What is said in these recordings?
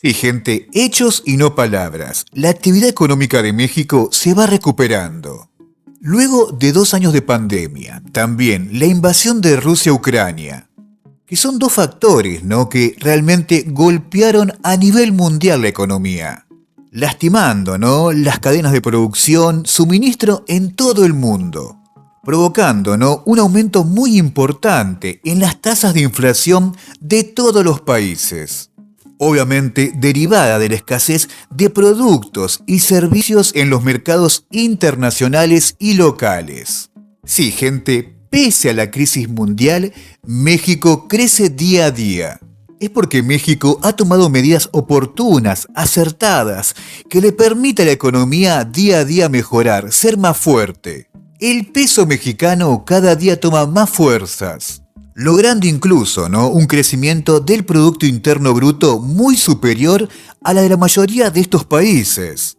Sí, gente, hechos y no palabras. La actividad económica de México se va recuperando. Luego de 2 años de pandemia, también la invasión de Rusia a Ucrania, que son dos factores, ¿no?, que realmente golpearon a nivel mundial la economía, lastimando, ¿no?, las cadenas de producción, suministro en todo el mundo, provocando, ¿no?, un aumento muy importante en las tasas de inflación de todos los países. Obviamente derivada de la escasez de productos y servicios en los mercados internacionales y locales. Sí, gente, pese a la crisis mundial, México crece día a día. Es porque México ha tomado medidas oportunas, acertadas, que le permite a la economía día a día mejorar, ser más fuerte. El peso mexicano cada día toma más fuerzas, logrando incluso, ¿no?, un crecimiento del Producto Interno Bruto muy superior a la de la mayoría de estos países,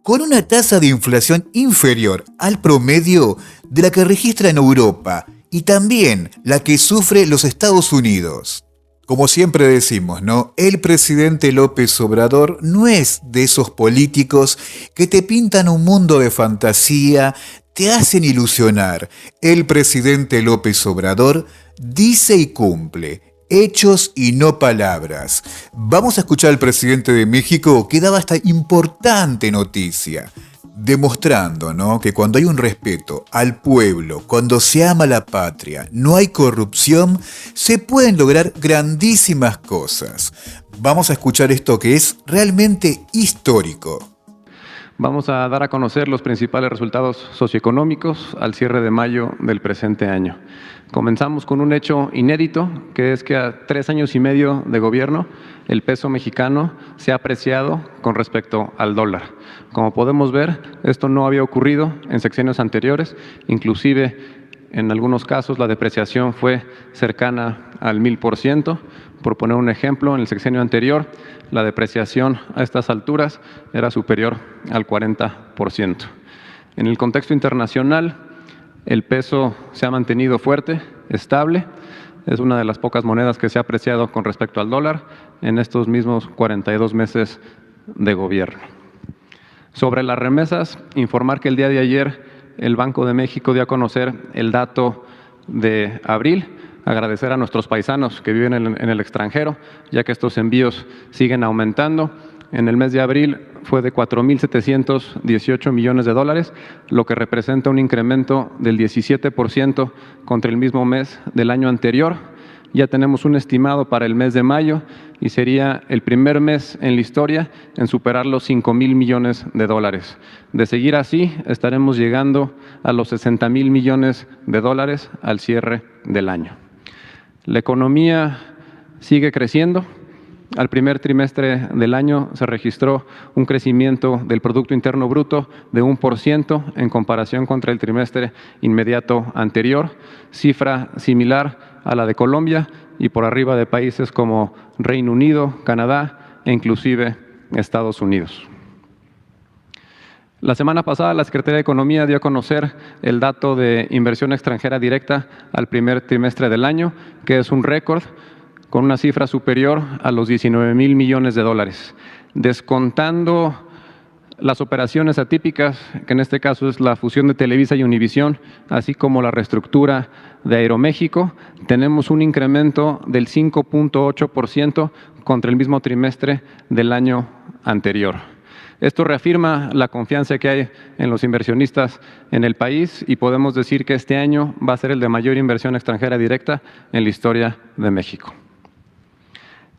con una tasa de inflación inferior al promedio de la que registra en Europa y también la que sufre los Estados Unidos. Como siempre decimos, ¿no?, el presidente López Obrador no es de esos políticos que te pintan un mundo de fantasía, te hacen ilusionar. El presidente López Obrador dice y cumple, hechos y no palabras. Vamos a escuchar al presidente de México que daba esta importante noticia, demostrando, ¿no?, que cuando hay un respeto al pueblo, cuando se ama la patria, no hay corrupción, se pueden lograr grandísimas cosas. Vamos a escuchar esto que es realmente histórico. Vamos a dar a conocer los principales resultados socioeconómicos al cierre de mayo del presente año. Comenzamos con un hecho inédito, que es que a 3 años y medio de gobierno, el peso mexicano se ha apreciado con respecto al dólar. Como podemos ver, esto no había ocurrido en sexenios anteriores, inclusive en algunos casos la depreciación fue cercana al 1000%. Por poner un ejemplo, en el sexenio anterior, la depreciación a estas alturas era superior al 40%. En el contexto internacional, el peso se ha mantenido fuerte, estable. Es una de las pocas monedas que se ha apreciado con respecto al dólar en estos mismos 42 meses de gobierno. Sobre las remesas, informar que el día de ayer el Banco de México dio a conocer el dato de abril. Agradecer a nuestros paisanos que viven en el extranjero, ya que estos envíos siguen aumentando. En el mes de abril fue de 4.718 millones de dólares, lo que representa un incremento del 17% contra el mismo mes del año anterior. Ya tenemos un estimado para el mes de mayo y sería el primer mes en la historia en superar los 5,000 millones de dólares. De seguir así, estaremos llegando a los 60,000 millones de dólares al cierre del año. La economía sigue creciendo. Al primer trimestre del año se registró un crecimiento del Producto Interno Bruto de 1% en comparación contra el trimestre inmediato anterior, cifra similar a la de Colombia y por arriba de países como Reino Unido, Canadá e inclusive Estados Unidos. La semana pasada la Secretaría de Economía dio a conocer el dato de inversión extranjera directa al primer trimestre del año, que es un récord, con una cifra superior a los 19,000 millones de dólares. Descontando las operaciones atípicas, que en este caso es la fusión de Televisa y Univisión, así como la reestructura de Aeroméxico, tenemos un incremento del 5.8% contra el mismo trimestre del año anterior. Esto reafirma la confianza que hay en los inversionistas en el país y podemos decir que este año va a ser el de mayor inversión extranjera directa en la historia de México.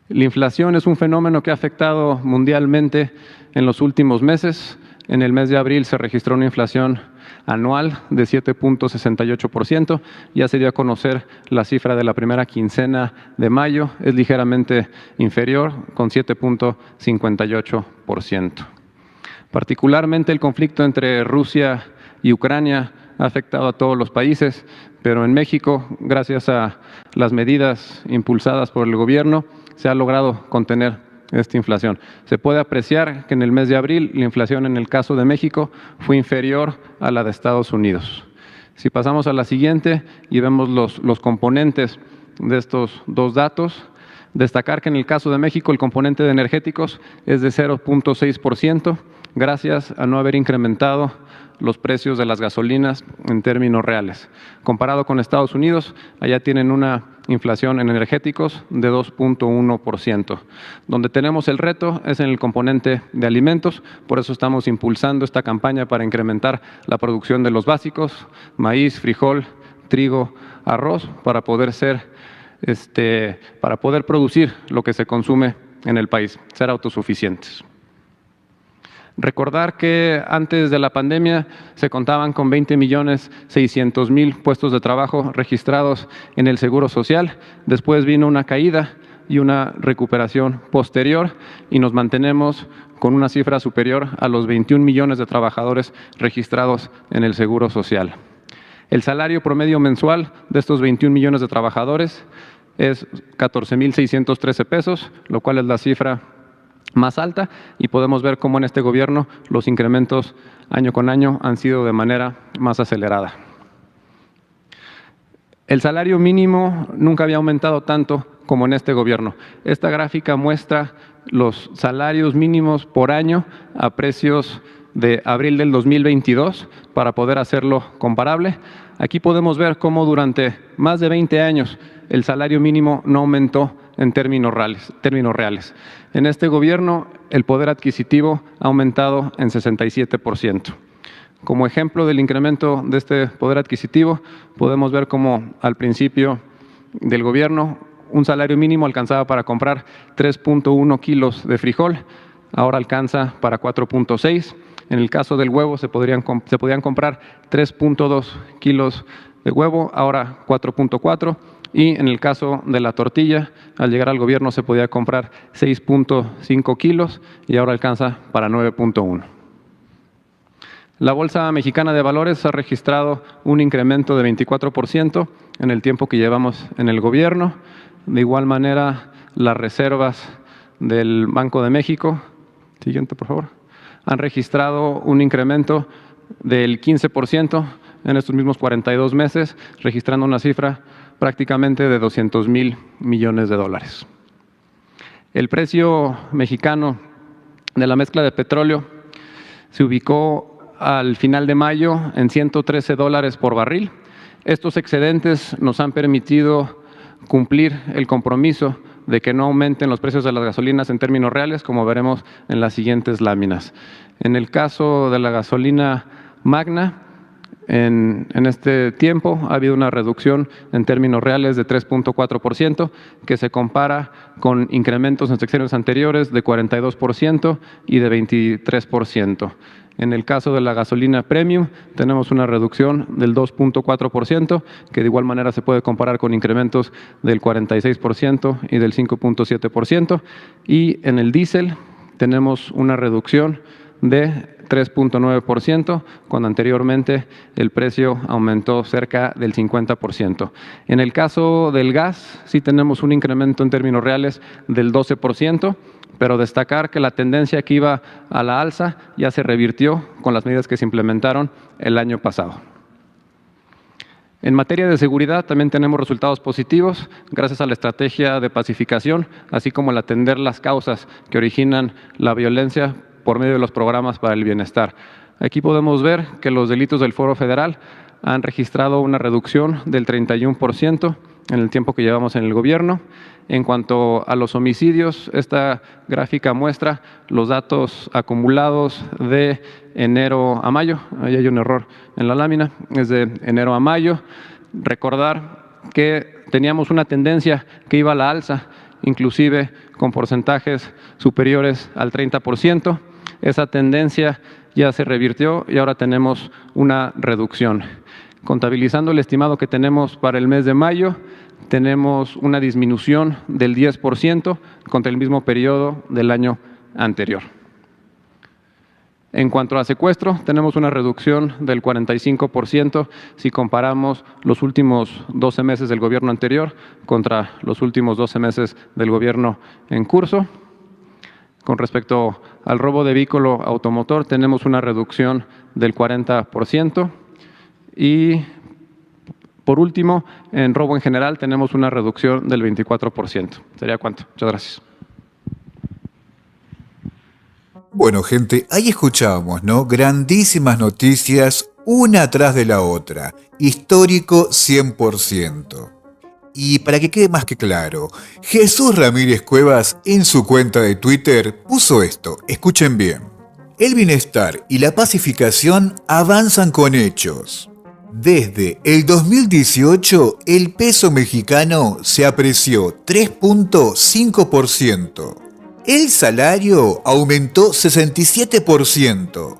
La inflación es un fenómeno que ha afectado mundialmente en los últimos meses. En el mes de abril se registró una inflación anual de 7.68%. Ya se dio a conocer la cifra de la primera quincena de mayo, es ligeramente inferior, con 7.58%. Particularmente el conflicto entre Rusia y Ucrania ha afectado a todos los países, pero en México, gracias a las medidas impulsadas por el gobierno, se ha logrado contener esta inflación. Se puede apreciar que en el mes de abril la inflación en el caso de México fue inferior a la de Estados Unidos. Si pasamos a la siguiente y vemos los componentes de estos dos datos, Destacar que en el caso de México el componente de energéticos es de 0.6%, gracias a no haber incrementado los precios de las gasolinas en términos reales. Comparado con Estados Unidos, allá tienen una inflación en energéticos de 2.1%. Donde tenemos el reto es en el componente de alimentos, por eso estamos impulsando esta campaña para incrementar la producción de los básicos, maíz, frijol, trigo, arroz, para poder producir lo que se consume en el país, ser autosuficientes. Recordar que antes de la pandemia se contaban con 20.600.000 puestos de trabajo registrados en el Seguro Social. Después vino una caída y una recuperación posterior y nos mantenemos con una cifra superior a los 21 millones de trabajadores registrados en el Seguro Social. El salario promedio mensual de estos 21 millones de trabajadores es 14.613 pesos, lo cual es la cifra más alta, y podemos ver cómo en este gobierno los incrementos año con año han sido de manera más acelerada. El salario mínimo nunca había aumentado tanto como en este gobierno. Esta gráfica muestra los salarios mínimos por año a precios de abril del 2022 para poder hacerlo comparable. Aquí podemos ver cómo durante más de 20 años el salario mínimo no aumentó en términos reales. En este gobierno, el poder adquisitivo ha aumentado en 67%. Como ejemplo del incremento de este poder adquisitivo, podemos ver cómo al principio del gobierno un salario mínimo alcanzaba para comprar 3.1 kilos de frijol, ahora alcanza para 4.6. En el caso del huevo se podían comprar 3.2 kilos de huevo, ahora 4.4. Y en el caso de la tortilla, al llegar al gobierno se podía comprar 6.5 kilos y ahora alcanza para 9.1. La Bolsa Mexicana de Valores ha registrado un incremento de 24% en el tiempo que llevamos en el gobierno. De igual manera, las reservas del Banco de México, siguiente por favor, han registrado un incremento del 15% en estos mismos 42 meses, registrando una cifra prácticamente de 200.000 millones de dólares. El precio mexicano de la mezcla de petróleo se ubicó al final de mayo en $113 por barril. Estos excedentes nos han permitido cumplir el compromiso de que no aumenten los precios de las gasolinas en términos reales, como veremos en las siguientes láminas. En el caso de la gasolina Magna, en este tiempo ha habido una reducción en términos reales de 3.4%, que se compara con incrementos en sexenios anteriores de 42% y de 23%. En el caso de la gasolina premium, tenemos una reducción del 2.4%, que de igual manera se puede comparar con incrementos del 46% y del 5.7%. Y en el diésel tenemos una reducción de 3.9%, cuando anteriormente el precio aumentó cerca del 50%. En el caso del gas, sí tenemos un incremento en términos reales del 12%, pero destacar que la tendencia que iba a la alza ya se revirtió con las medidas que se implementaron el año pasado. En materia de seguridad también tenemos resultados positivos gracias a la estrategia de pacificación, así como el atender las causas que originan la violencia por medio de los programas para el bienestar. Aquí podemos ver que los delitos del Foro Federal han registrado una reducción del 31% en el tiempo que llevamos en el gobierno. En cuanto a los homicidios, esta gráfica muestra los datos acumulados de enero a mayo. Ahí hay un error en la lámina, es de enero a mayo. Recordar que teníamos una tendencia que iba a la alza, inclusive con porcentajes superiores al 30%. Esa tendencia ya se revirtió y ahora tenemos una reducción. Contabilizando el estimado que tenemos para el mes de mayo, tenemos una disminución del 10% contra el mismo periodo del año anterior. En cuanto a secuestro, tenemos una reducción del 45% si comparamos los últimos 12 meses del gobierno anterior contra los últimos 12 meses del gobierno en curso. Con respecto al robo de vehículo automotor, tenemos una reducción del 40% y por último, en robo en general tenemos una reducción del 24%. ¿Sería cuánto? Muchas gracias. Bueno, gente, ahí escuchábamos, ¿no? Grandísimas noticias, una atrás de la otra. Histórico 100%. Y para que quede más que claro, Jesús Ramírez Cuevas en su cuenta de Twitter puso esto, escuchen bien. El bienestar y la pacificación avanzan con hechos. Desde el 2018, el peso mexicano se apreció 3.5%. El salario aumentó 67%.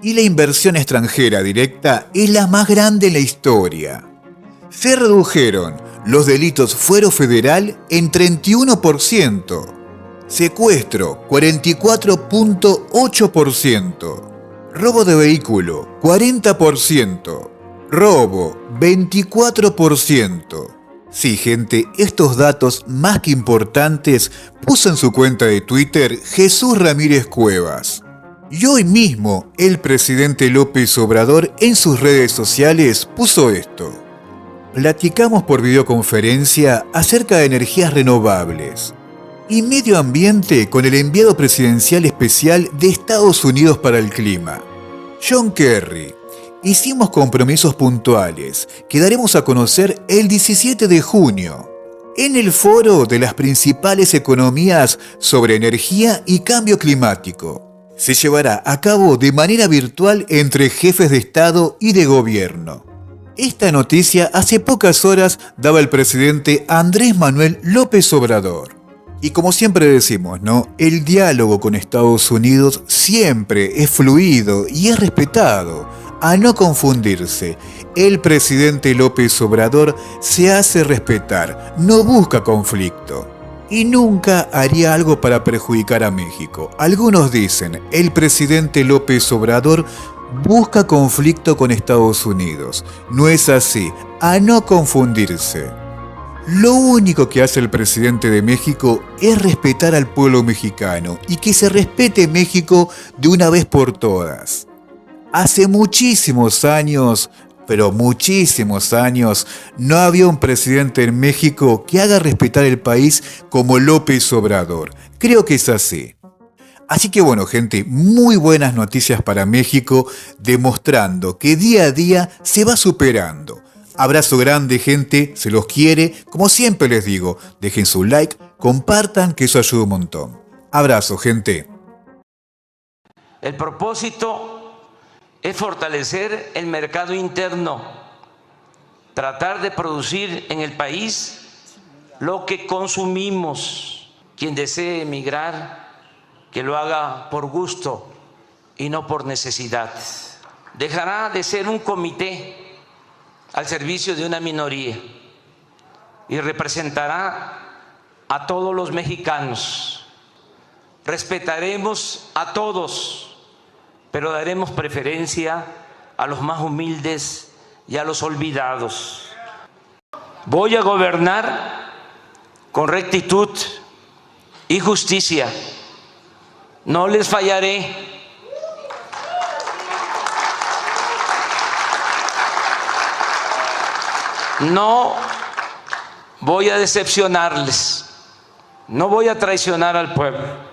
Y la inversión extranjera directa es la más grande en la historia. Se redujeron los delitos fuero federal en 31%. Secuestro 44.8%. Robo de vehículo 40%. Robo 24%. Sí, gente, estos datos más que importantes puso en su cuenta de Twitter Jesús Ramírez Cuevas. Y hoy mismo el presidente López Obrador en sus redes sociales puso esto. Platicamos por videoconferencia acerca de energías renovables y medio ambiente con el enviado presidencial especial de Estados Unidos para el clima, John Kerry. Hicimos compromisos puntuales que daremos a conocer el 17 de junio en el foro de las principales economías sobre energía y cambio climático. Se llevará a cabo de manera virtual entre jefes de Estado y de gobierno. Esta noticia hace pocas horas daba el presidente Andrés Manuel López Obrador. Y como siempre decimos, ¿no? El diálogo con Estados Unidos siempre es fluido y es respetado. A no confundirse, el presidente López Obrador se hace respetar, no busca conflicto. Y nunca haría algo para perjudicar a México. Algunos dicen, el presidente López Obrador busca conflicto con Estados Unidos. No es así, a no confundirse. Lo único que hace el presidente de México es respetar al pueblo mexicano y que se respete México de una vez por todas. Hace muchísimos años, pero muchísimos años, no había un presidente en México que haga respetar el país como López Obrador. Creo que es así. Así que bueno, gente, muy buenas noticias para México, demostrando que día a día se va superando. Abrazo grande, gente, se los quiere. Como siempre les digo, dejen su like, compartan, que eso ayuda un montón. Abrazo, gente. El propósito es fortalecer el mercado interno, tratar de producir en el país lo que consumimos. Quien desee emigrar, que lo haga por gusto y no por necesidad. Dejará de ser un comité al servicio de una minoría y representará a todos los mexicanos. Respetaremos a todos, pero daremos preferencia a los más humildes y a los olvidados. Voy a gobernar con rectitud y justicia. No les fallaré. No voy a decepcionarles. No voy a traicionar al pueblo.